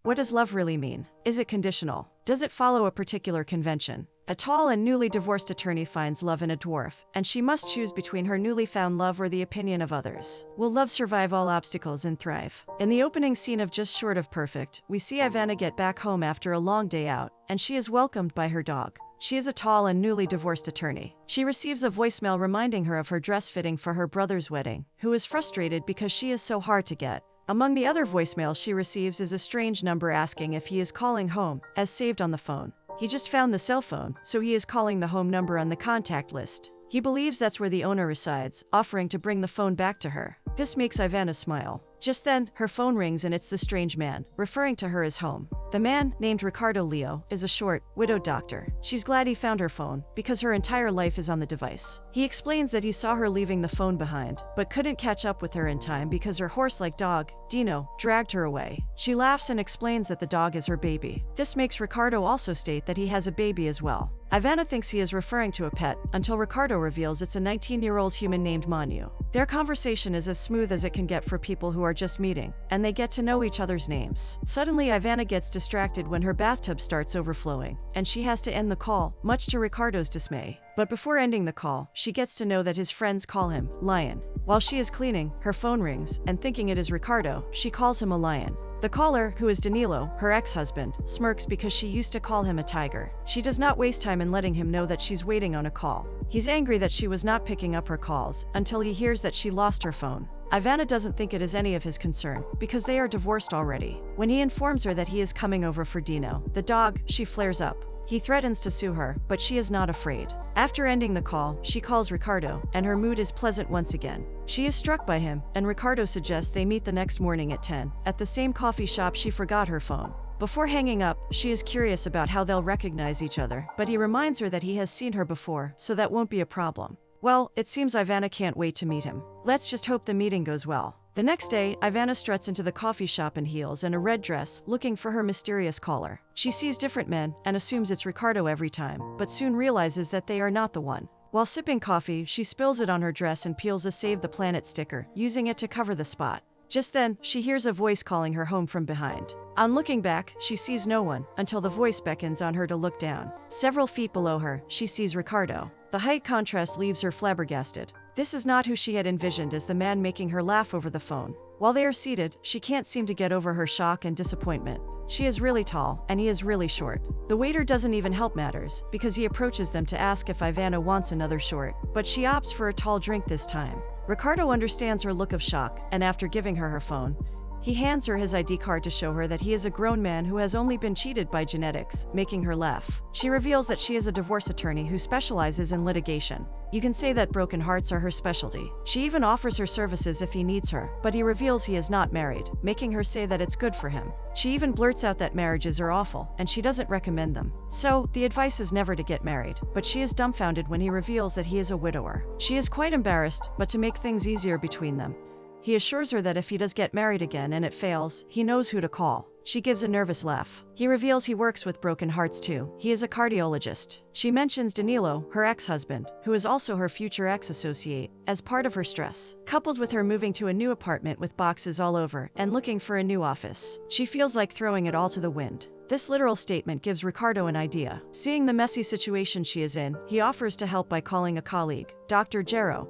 What does love really mean? Is it conditional? Does it follow a particular convention? A tall and newly divorced attorney finds love in a dwarf, and she must choose between her newly found love or the opinion of others. Will love survive all obstacles and thrive? In the opening scene of Just Short of Perfect, we see Ivana get back home after a long day out, and she is welcomed by her dog. She is a tall and newly divorced attorney. She receives a voicemail reminding her of her dress fitting for her brother's wedding, who is frustrated because she is so hard to get. Among the other voicemails she receives is a strange number asking if he is calling home, as saved on the phone. He just found the cell phone, so he is calling the home number on the contact list. He believes that's where the owner resides, offering to bring the phone back to her. This makes Ivana smile. Just then, her phone rings and it's the strange man, referring to her as home. The man, named Ricardo Leo, is a short, widowed doctor. She's glad he found her phone, because her entire life is on the device. He explains that he saw her leaving the phone behind, but couldn't catch up with her in time because her horse-like dog, Dino, dragged her away. She laughs and explains that the dog is her baby. This makes Ricardo also state that he has a baby as well. Ivana thinks he is referring to a pet, until Ricardo reveals it's a 19-year-old human named Manu. Their conversation is as smooth as it can get for people who are just meeting, and they get to know each other's names. Suddenly, Ivana gets distracted when her bathtub starts overflowing, and she has to end the call, much to Ricardo's dismay. But before ending the call, she gets to know that his friends call him Lion. While she is cleaning, her phone rings, and thinking it is Ricardo, she calls him a lion. The caller, who is Danilo, her ex-husband, smirks because she used to call him a tiger. She does not waste time in letting him know that she's waiting on a call. He's angry that she was not picking up her calls, until he hears that she lost her phone. Ivana doesn't think it is any of his concern, because they are divorced already. When he informs her that he is coming over for Dino, the dog, she flares up. He threatens to sue her, but she is not afraid. After ending the call, she calls Ricardo, and her mood is pleasant once again. She is struck by him, and Ricardo suggests they meet the next morning at 10, at the same coffee shop she forgot her phone. Before hanging up, she is curious about how they'll recognize each other, but he reminds her that he has seen her before, so that won't be a problem. Well, it seems Ivana can't wait to meet him. Let's just hope the meeting goes well. The next day, Ivana struts into the coffee shop in heels and a red dress, looking for her mysterious caller. She sees different men and assumes it's Ricardo every time, but soon realizes that they are not the one. While sipping coffee, she spills it on her dress and peels a Save the Planet sticker, using it to cover the spot. Just then, she hears a voice calling her home from behind. On looking back, she sees no one, until the voice beckons on her to look down. Several feet below her, she sees Ricardo. The height contrast leaves her flabbergasted. This is not who she had envisioned as the man making her laugh over the phone. While they are seated, she can't seem to get over her shock and disappointment. She is really tall, and he is really short. The waiter doesn't even help matters, because he approaches them to ask if Ivana wants another short, but she opts for a tall drink this time. Ricardo understands her look of shock, and after giving her her phone, he hands her his ID card to show her that he is a grown man who has only been cheated by genetics, making her laugh. She reveals that she is a divorce attorney who specializes in litigation. You can say that broken hearts are her specialty. She even offers her services if he needs her, but he reveals he is not married, making her say that it's good for him. She even blurts out that marriages are awful, and she doesn't recommend them. So, the advice is never to get married, but she is dumbfounded when he reveals that he is a widower. She is quite embarrassed, but to make things easier between them, he assures her that if he does get married again and it fails, he knows who to call. She gives a nervous laugh. He reveals he works with broken hearts too. He is a cardiologist. She mentions Danilo, her ex-husband, who is also her future ex-associate, as part of her stress. Coupled with her moving to a new apartment with boxes all over and looking for a new office, she feels like throwing it all to the wind. This literal statement gives Ricardo an idea. Seeing the messy situation she is in, he offers to help by calling a colleague, Dr. Gero,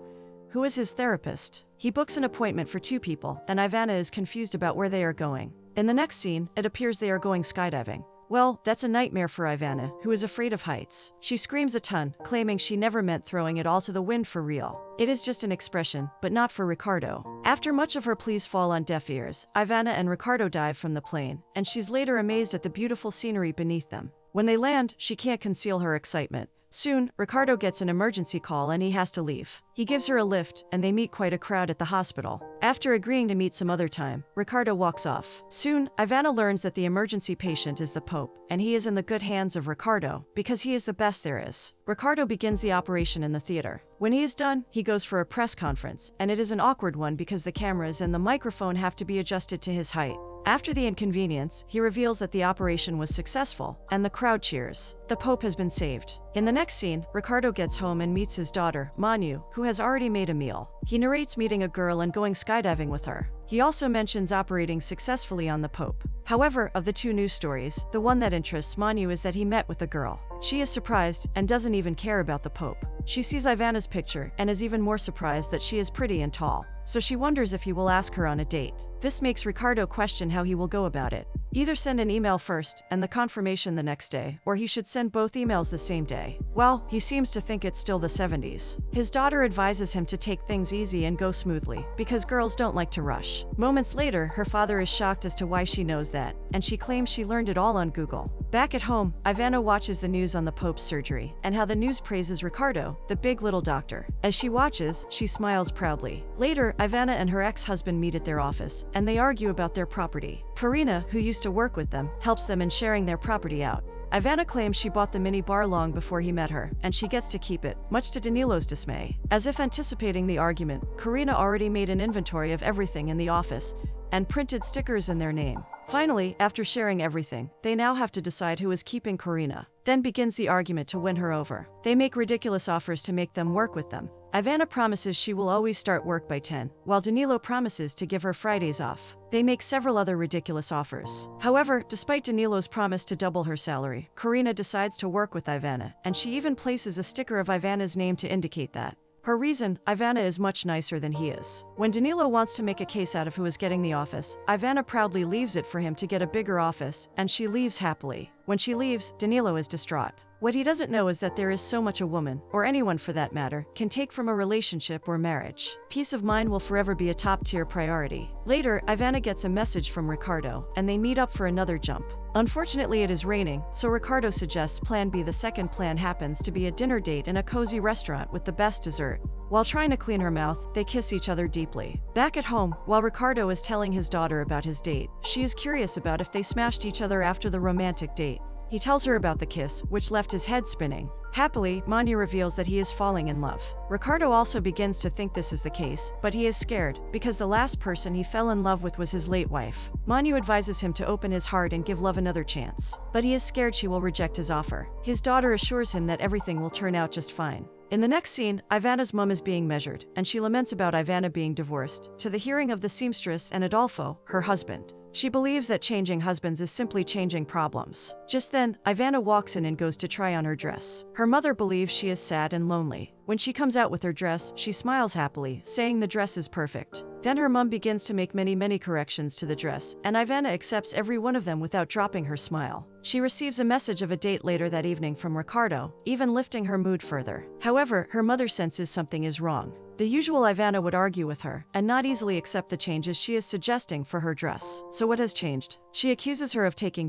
who is his therapist. He books an appointment for 2 people, and Ivana is confused about where they are going. In the next scene, it appears they are going skydiving. Well, that's a nightmare for Ivana, who is afraid of heights. She screams a ton, claiming she never meant throwing it all to the wind for real. It is just an expression, but not for Ricardo. After much of her pleas fall on deaf ears, Ivana and Ricardo dive from the plane, and she's later amazed at the beautiful scenery beneath them. When they land, she can't conceal her excitement. Soon, Ricardo gets an emergency call and he has to leave. He gives her a lift, and they meet quite a crowd at the hospital. After agreeing to meet some other time, Ricardo walks off. Soon, Ivana learns that the emergency patient is the Pope, and he is in the good hands of Ricardo, because he is the best there is. Ricardo begins the operation in the theater. When he is done, he goes for a press conference, and it is an awkward one because the cameras and the microphone have to be adjusted to his height. After the inconvenience, he reveals that the operation was successful, and the crowd cheers. The Pope has been saved. In the next scene, Ricardo gets home and meets his daughter, Manu, who has already made a meal. He narrates meeting a girl and going skydiving with her. He also mentions operating successfully on the Pope. However, of the two news stories, the one that interests Manu is that he met with a girl. She is surprised and doesn't even care about the Pope. She sees Ivana's picture and is even more surprised that she is pretty and tall. So she wonders if he will ask her on a date. This makes Ricardo question how he will go about it. Either send an email first and the confirmation the next day, or he should send both emails the same day. Well, he seems to think it's still the 70s. His daughter advises him to take things easy and go smoothly, because girls don't like to rush. Moments later, her father is shocked as to why she knows that, and she claims she learned it all on Google. Back at home, Ivana watches the news on the Pope's surgery, and how the news praises Ricardo, the big little doctor. As she watches, she smiles proudly. Later, Ivana and her ex-husband meet at their office, and they argue about their property. Karina, who used to work with them, helps them in sharing their property out. Ivana claims she bought the mini bar long before he met her, and she gets to keep it, much to Danilo's dismay. As if anticipating the argument, Karina already made an inventory of everything in the office and printed stickers in their name. Finally, after sharing everything, they now have to decide who is keeping Karina. Then begins the argument to win her over. They make ridiculous offers to make them work with them. Ivana promises she will always start work by 10, while Danilo promises to give her Fridays off. They make several other ridiculous offers. However, despite Danilo's promise to double her salary, Karina decides to work with Ivana, and she even places a sticker of Ivana's name to indicate that. Her reason, Ivana is much nicer than he is. When Danilo wants to make a case out of who is getting the office, Ivana proudly leaves it for him to get a bigger office, and she leaves happily. When she leaves, Danilo is distraught. What he doesn't know is that there is so much a woman, or anyone for that matter, can take from a relationship or marriage. Peace of mind will forever be a top-tier priority. Later, Ivana gets a message from Ricardo, and they meet up for another jump. Unfortunately, it is raining, so Ricardo suggests Plan B. The second plan happens to be a dinner date in a cozy restaurant with the best dessert. While trying to clean her mouth, they kiss each other deeply. Back at home, while Ricardo is telling his daughter about his date, she is curious about if they smashed each other after the romantic date. He tells her about the kiss, which left his head spinning. Happily, Manu reveals that he is falling in love. Ricardo also begins to think this is the case, but he is scared, because the last person he fell in love with was his late wife. Manu advises him to open his heart and give love another chance. But he is scared she will reject his offer. His daughter assures him that everything will turn out just fine. In the next scene, Ivana's mom is being measured, and she laments about Ivana being divorced, to the hearing of the seamstress and Adolfo, her husband. She believes that changing husbands is simply changing problems. Just then, Ivana walks in and goes to try on her dress. Her mother believes she is sad and lonely. When she comes out with her dress, she smiles happily, saying the dress is perfect. Then her mom begins to make many corrections to the dress, and Ivana accepts every one of them without dropping her smile. She receives a message of a date later that evening from Ricardo, even lifting her mood further. However, her mother senses something is wrong. The usual Ivana would argue with her, and not easily accept the changes she is suggesting for her dress. So what has changed? She accuses her of taking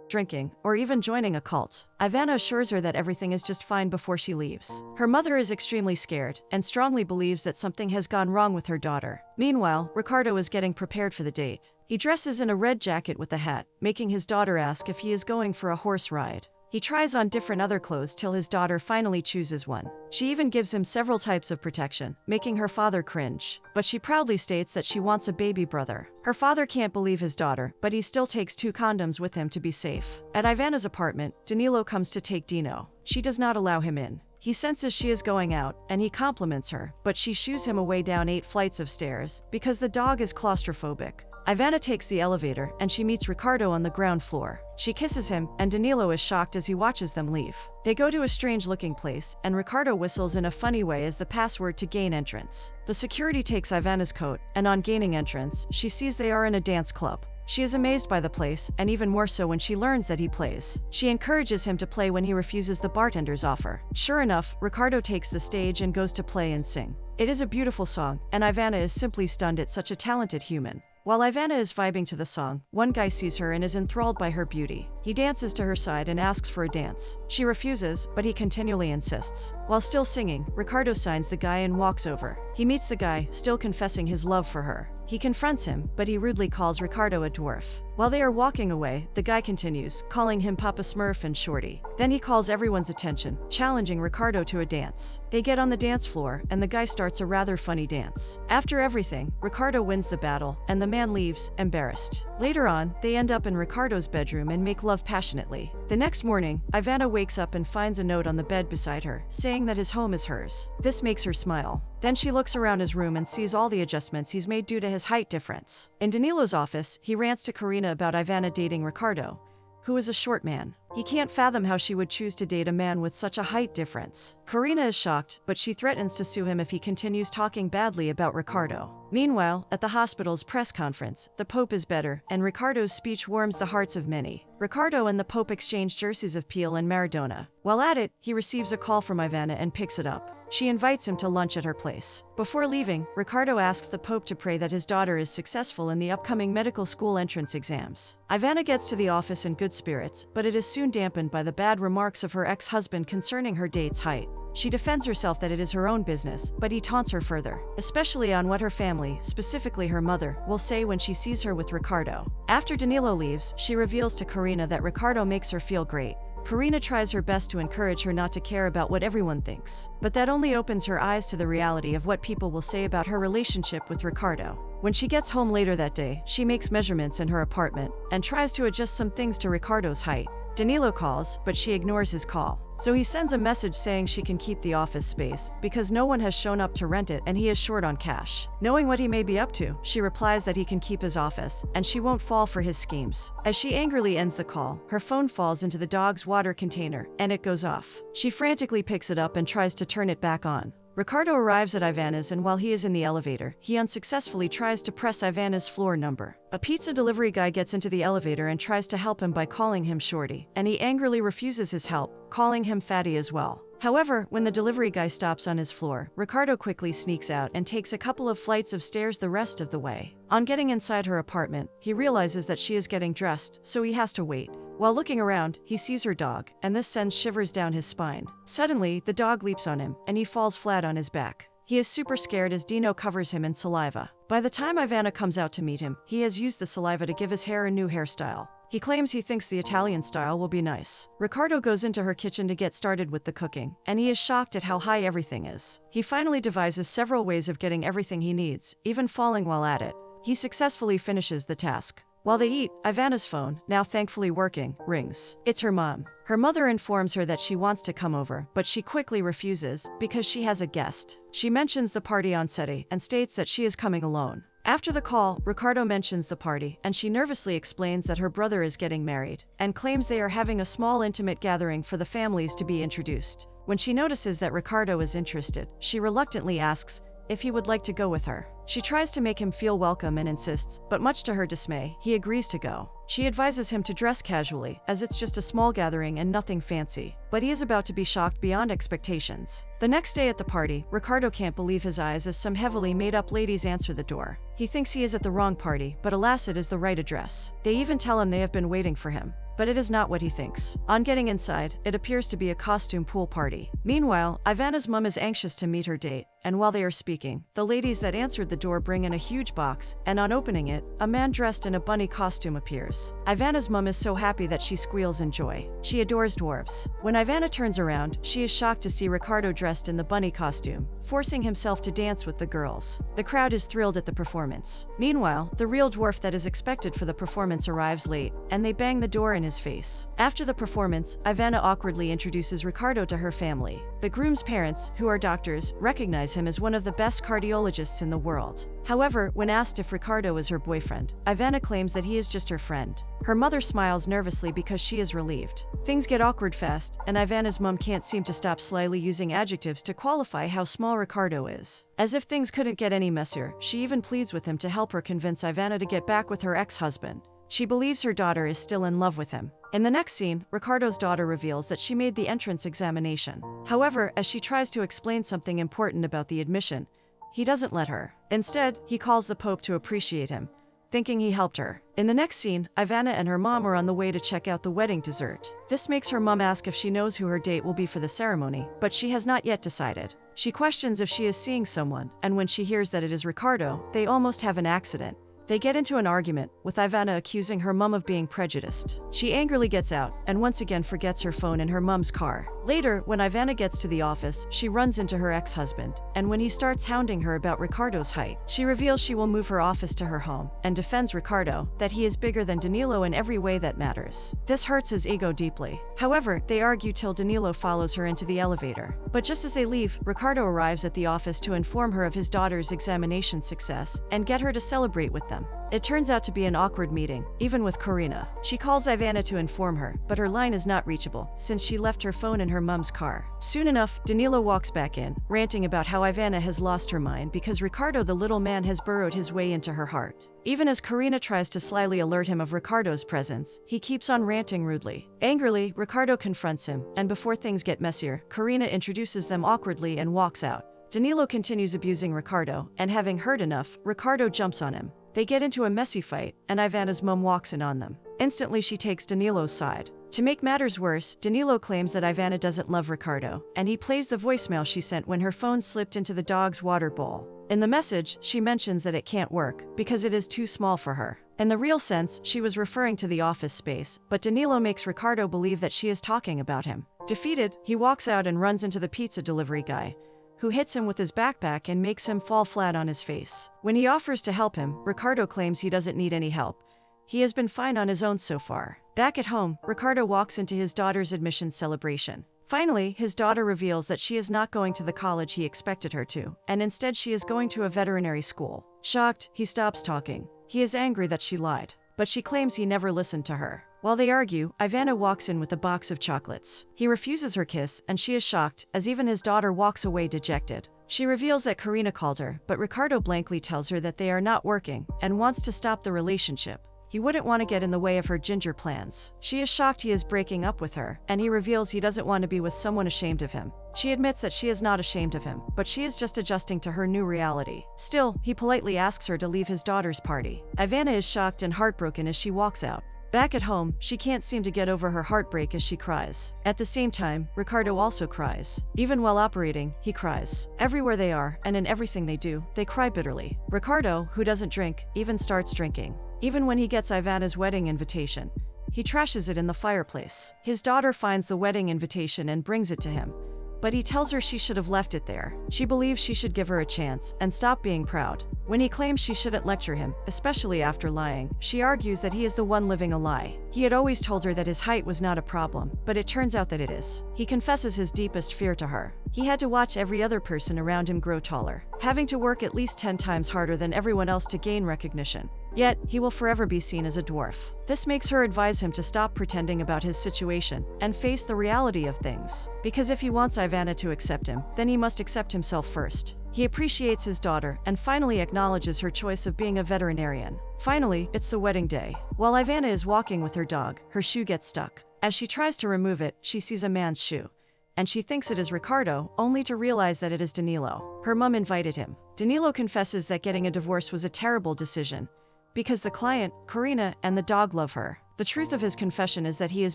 drinking, or even joining a cult. Ivana assures her that everything is just fine before she leaves. Her mother is extremely scared, and strongly believes that something has gone wrong with her daughter. Meanwhile, Ricardo is getting prepared for the date. He dresses in a red jacket with a hat, making his daughter ask if he is going for a horse ride. He tries on different other clothes till his daughter finally chooses one. She even gives him several types of protection, making her father cringe. But she proudly states that she wants a baby brother. Her father can't believe his daughter, but he still takes 2 condoms with him to be safe. At Ivana's apartment, Danilo comes to take Dino. She does not allow him in. He senses she is going out, and he compliments her, but she shoos him away down 8 flights of stairs, because the dog is claustrophobic. Ivana takes the elevator, and she meets Ricardo on the ground floor. She kisses him, and Danilo is shocked as he watches them leave. They go to a strange-looking place, and Ricardo whistles in a funny way as the password to gain entrance. The security takes Ivana's coat, and on gaining entrance, she sees they are in a dance club. She is amazed by the place, and even more so when she learns that he plays. She encourages him to play when he refuses the bartender's offer. Sure enough, Ricardo takes the stage and goes to play and sing. It is a beautiful song, and Ivana is simply stunned at such a talented human. While Ivana is vibing to the song, one guy sees her and is enthralled by her beauty. He dances to her side and asks for a dance. She refuses, but he continually insists. While still singing, Ricardo signs the guy and walks over. He meets the guy, still confessing his love for her. He confronts him, but he rudely calls Ricardo a dwarf. While they are walking away, the guy continues, calling him Papa Smurf and Shorty. Then he calls everyone's attention, challenging Ricardo to a dance. They get on the dance floor, and the guy starts a rather funny dance. After everything, Ricardo wins the battle, and the man leaves, embarrassed. Later on, they end up in Ricardo's bedroom and make love passionately. The next morning, Ivana wakes up and finds a note on the bed beside her, saying that his home is hers. This makes her smile. Then she looks around his room and sees all the adjustments he's made due to his height difference. In Danilo's office, he rants to Karina about Ivana dating Ricardo, who is a short man. He can't fathom how she would choose to date a man with such a height difference. Karina is shocked, but she threatens to sue him if he continues talking badly about Ricardo. Meanwhile, at the hospital's press conference, the Pope is better, and Ricardo's speech warms the hearts of many. Ricardo and the Pope exchange jerseys of Peel and Maradona. While at it, he receives a call from Ivana and picks it up. She invites him to lunch at her place. Before leaving, Ricardo asks the Pope to pray that his daughter is successful in the upcoming medical school entrance exams. Ivana gets to the office in good spirits, but it is soon dampened by the bad remarks of her ex-husband concerning her date's height. She defends herself that it is her own business, but he taunts her further, especially on what her family, specifically her mother, will say when she sees her with Ricardo. After Danilo leaves, she reveals to Karina that Ricardo makes her feel great. Karina tries her best to encourage her not to care about what everyone thinks, but that only opens her eyes to the reality of what people will say about her relationship with Ricardo. When she gets home later that day, she makes measurements in her apartment and tries to adjust some things to Ricardo's height. Danilo calls, but she ignores his call. So he sends a message saying she can keep the office space because no one has shown up to rent it and he is short on cash. Knowing what he may be up to, she replies that he can keep his office and she won't fall for his schemes. As she angrily ends the call, her phone falls into the dog's water container and it goes off. She frantically picks it up and tries to turn it back on. Ricardo arrives at Ivana's and while he is in the elevator, he unsuccessfully tries to press Ivana's floor number. A pizza delivery guy gets into the elevator and tries to help him by calling him Shorty, and he angrily refuses his help, calling him Fatty as well. However, when the delivery guy stops on his floor, Ricardo quickly sneaks out and takes a couple of flights of stairs the rest of the way. On getting inside her apartment, he realizes that she is getting dressed, so he has to wait. While looking around, he sees her dog, and this sends shivers down his spine. Suddenly, the dog leaps on him, and he falls flat on his back. He is super scared as Dino covers him in saliva. By the time Ivana comes out to meet him, he has used the saliva to give his hair a new hairstyle. He claims he thinks the Italian style will be nice. Ricardo goes into her kitchen to get started with the cooking, and he is shocked at how high everything is. He finally devises several ways of getting everything he needs, even falling while at it. He successfully finishes the task. While they eat, Ivana's phone, now thankfully working, rings. It's her mom. Her mother informs her that she wants to come over, but she quickly refuses because she has a guest. She mentions the party on SETI and states that she is coming alone. After the call, Ricardo mentions the party, and she nervously explains that her brother is getting married, and claims they are having a small intimate gathering for the families to be introduced. When she notices that Ricardo is interested, she reluctantly asks if he would like to go with her. She tries to make him feel welcome and insists, but much to her dismay, he agrees to go. She advises him to dress casually, as it's just a small gathering and nothing fancy, but he is about to be shocked beyond expectations. The next day at the party, Ricardo can't believe his eyes as some heavily made-up ladies answer the door. He thinks he is at the wrong party, but alas, it is the right address. They even tell him they have been waiting for him. But it is not what he thinks. On getting inside, it appears to be a costume pool party. Meanwhile, Ivana's mom is anxious to meet her date, and while they are speaking, the ladies that answered the door bring in a huge box, and on opening it, a man dressed in a bunny costume appears. Ivana's mom is so happy that she squeals in joy. She adores dwarves. When Ivana turns around, she is shocked to see Ricardo dressed in the bunny costume, forcing himself to dance with the girls. The crowd is thrilled at the performance. Meanwhile, the real dwarf that is expected for the performance arrives late, and they bang the door in his face. After the performance, Ivana awkwardly introduces Ricardo to her family. The groom's parents, who are doctors, recognize him as one of the best cardiologists in the world. However, when asked if Ricardo is her boyfriend, Ivana claims that he is just her friend. Her mother smiles nervously because she is relieved. Things get awkward fast, and Ivana's mom can't seem to stop slyly using adjectives to qualify how small Ricardo is. As if things couldn't get any messier, she even pleads with him to help her convince Ivana to get back with her ex-husband. She believes her daughter is still in love with him. In the next scene, Ricardo's daughter reveals that she made the entrance examination. However, as she tries to explain something important about the admission, he doesn't let her. Instead, he calls the Pope to appreciate him, thinking he helped her. In the next scene, Ivana and her mom are on the way to check out the wedding dessert. This makes her mom ask if she knows who her date will be for the ceremony, but she has not yet decided. She questions if she is seeing someone, and when she hears that it is Ricardo, they almost have an accident, They get into an argument, with Ivana accusing her mom of being prejudiced. She angrily gets out, and once again forgets her phone in her mom's car. Later, when Ivana gets to the office, she runs into her ex-husband, and when he starts hounding her about Ricardo's height, she reveals she will move her office to her home, and defends Ricardo, that he is bigger than Danilo in every way that matters. This hurts his ego deeply. However, they argue till Danilo follows her into the elevator. But just as they leave, Ricardo arrives at the office to inform her of his daughter's examination success, and get her to celebrate with them. It turns out to be an awkward meeting, even with Karina. She calls Ivana to inform her, but her line is not reachable, since she left her phone in her mom's car. Soon enough, Danilo walks back in, ranting about how Ivana has lost her mind because Ricardo the little man has burrowed his way into her heart. Even as Karina tries to slyly alert him of Ricardo's presence, he keeps on ranting rudely. Angrily, Ricardo confronts him, and before things get messier, Karina introduces them awkwardly and walks out. Danilo continues abusing Ricardo, and having heard enough, Ricardo jumps on him. They get into a messy fight, and Ivana's mom walks in on them. Instantly, she takes Danilo's side. To make matters worse, Danilo claims that Ivana doesn't love Ricardo, and he plays the voicemail she sent when her phone slipped into the dog's water bowl. In the message, she mentions that it can't work, because it is too small for her. In the real sense, she was referring to the office space, but Danilo makes Ricardo believe that she is talking about him. Defeated, he walks out and runs into the pizza delivery guy, who hits him with his backpack and makes him fall flat on his face. When he offers to help him, Ricardo claims he doesn't need any help. He has been fine on his own so far. Back at home, Ricardo walks into his daughter's admission celebration. Finally, his daughter reveals that she is not going to the college he expected her to, and instead she is going to a veterinary school. Shocked, he stops talking. He is angry that she lied, but she claims he never listened to her. While they argue, Ivana walks in with a box of chocolates. He refuses her kiss, and she is shocked, as even his daughter walks away dejected. She reveals that Karina called her, but Ricardo blankly tells her that they are not working, and wants to stop the relationship. He wouldn't want to get in the way of her ginger plans. She is shocked he is breaking up with her, and he reveals he doesn't want to be with someone ashamed of him. She admits that she is not ashamed of him, but she is just adjusting to her new reality. Still, he politely asks her to leave his daughter's party. Ivana is shocked and heartbroken as she walks out. Back at home, she can't seem to get over her heartbreak as she cries. At the same time, Ricardo also cries. Even while operating, he cries. Everywhere they are, and in everything they do, they cry bitterly. Ricardo, who doesn't drink, even starts drinking. Even when he gets Ivana's wedding invitation, he trashes it in the fireplace. His daughter finds the wedding invitation and brings it to him, but he tells her she should have left it there. She believes she should give her a chance and stop being proud. When he claims she shouldn't lecture him, especially after lying, she argues that he is the one living a lie. He had always told her that his height was not a problem, but it turns out that it is. He confesses his deepest fear to her. He had to watch every other person around him grow taller, having to work at least 10 times harder than everyone else to gain recognition. Yet, he will forever be seen as a dwarf. This makes her advise him to stop pretending about his situation and face the reality of things. Because if he wants Ivana to accept him, then he must accept himself first. He appreciates his daughter and finally acknowledges her choice of being a veterinarian. Finally, it's the wedding day. While Ivana is walking with her dog, her shoe gets stuck. As she tries to remove it, she sees a man's shoe, and she thinks it is Ricardo, only to realize that it is Danilo. Her mom invited him. Danilo confesses that getting a divorce was a terrible decision, because the client, Karina, and the dog love her. The truth of his confession is that he is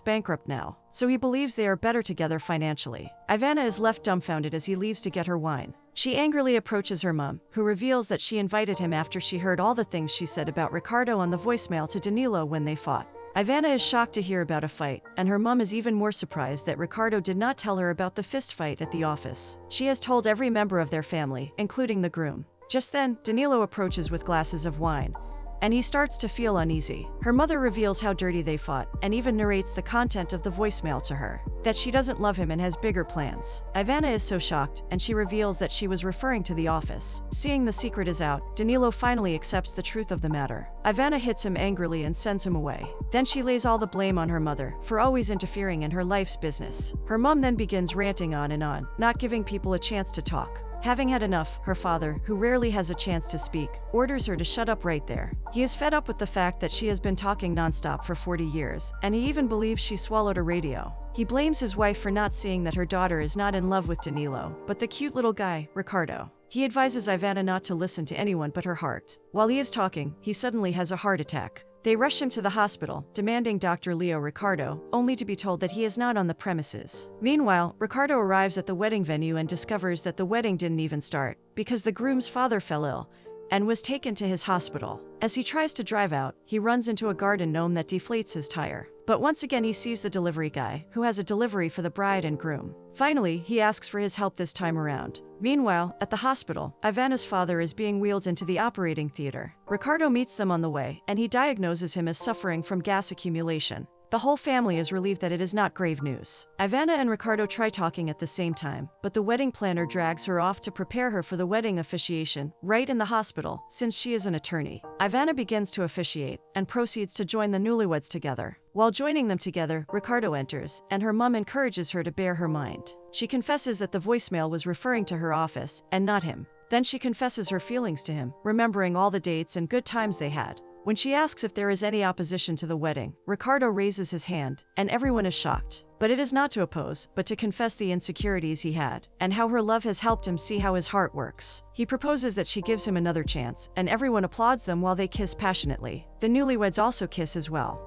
bankrupt now, so he believes they are better together financially. Ivana is left dumbfounded as he leaves to get her wine. She angrily approaches her mom, who reveals that she invited him after she heard all the things she said about Ricardo on the voicemail to Danilo when they fought. Ivana is shocked to hear about a fight, and her mom is even more surprised that Ricardo did not tell her about the fist fight at the office. She has told every member of their family, including the groom. Just then, Danilo approaches with glasses of wine, and he starts to feel uneasy. Her mother reveals how dirty they fought, and even narrates the content of the voicemail to her, that she doesn't love him and has bigger plans. Ivana is so shocked, and she reveals that she was referring to the office. Seeing the secret is out, Danilo finally accepts the truth of the matter. Ivana hits him angrily and sends him away. Then she lays all the blame on her mother for always interfering in her life's business. Her mom then begins ranting on and on, not giving people a chance to talk. Having had enough, her father, who rarely has a chance to speak, orders her to shut up right there. He is fed up with the fact that she has been talking nonstop for 40 years, and he even believes she swallowed a radio. He blames his wife for not seeing that her daughter is not in love with Danilo, but the cute little guy, Ricardo. He advises Ivana not to listen to anyone but her heart. While he is talking, he suddenly has a heart attack. They rush him to the hospital, demanding Dr. Leo Ricardo, only to be told that he is not on the premises. Meanwhile, Ricardo arrives at the wedding venue and discovers that the wedding didn't even start, because the groom's father fell ill, and was taken to his hospital. As he tries to drive out, he runs into a garden gnome that deflates his tire. But once again he sees the delivery guy, who has a delivery for the bride and groom. Finally, he asks for his help this time around. Meanwhile, at the hospital, Ivana's father is being wheeled into the operating theater. Ricardo meets them on the way, and he diagnoses him as suffering from gas accumulation. The whole family is relieved that it is not grave news. Ivana and Ricardo try talking at the same time, but the wedding planner drags her off to prepare her for the wedding officiation, right in the hospital, since she is an attorney. Ivana begins to officiate, and proceeds to join the newlyweds together. While joining them together, Ricardo enters, and her mom encourages her to bear her mind. She confesses that the voicemail was referring to her office, and not him. Then she confesses her feelings to him, remembering all the dates and good times they had. When she asks if there is any opposition to the wedding, Ricardo raises his hand, and everyone is shocked. But it is not to oppose, but to confess the insecurities he had, and how her love has helped him see how his heart works. He proposes that she gives him another chance, and everyone applauds them while they kiss passionately. The newlyweds also kiss as well.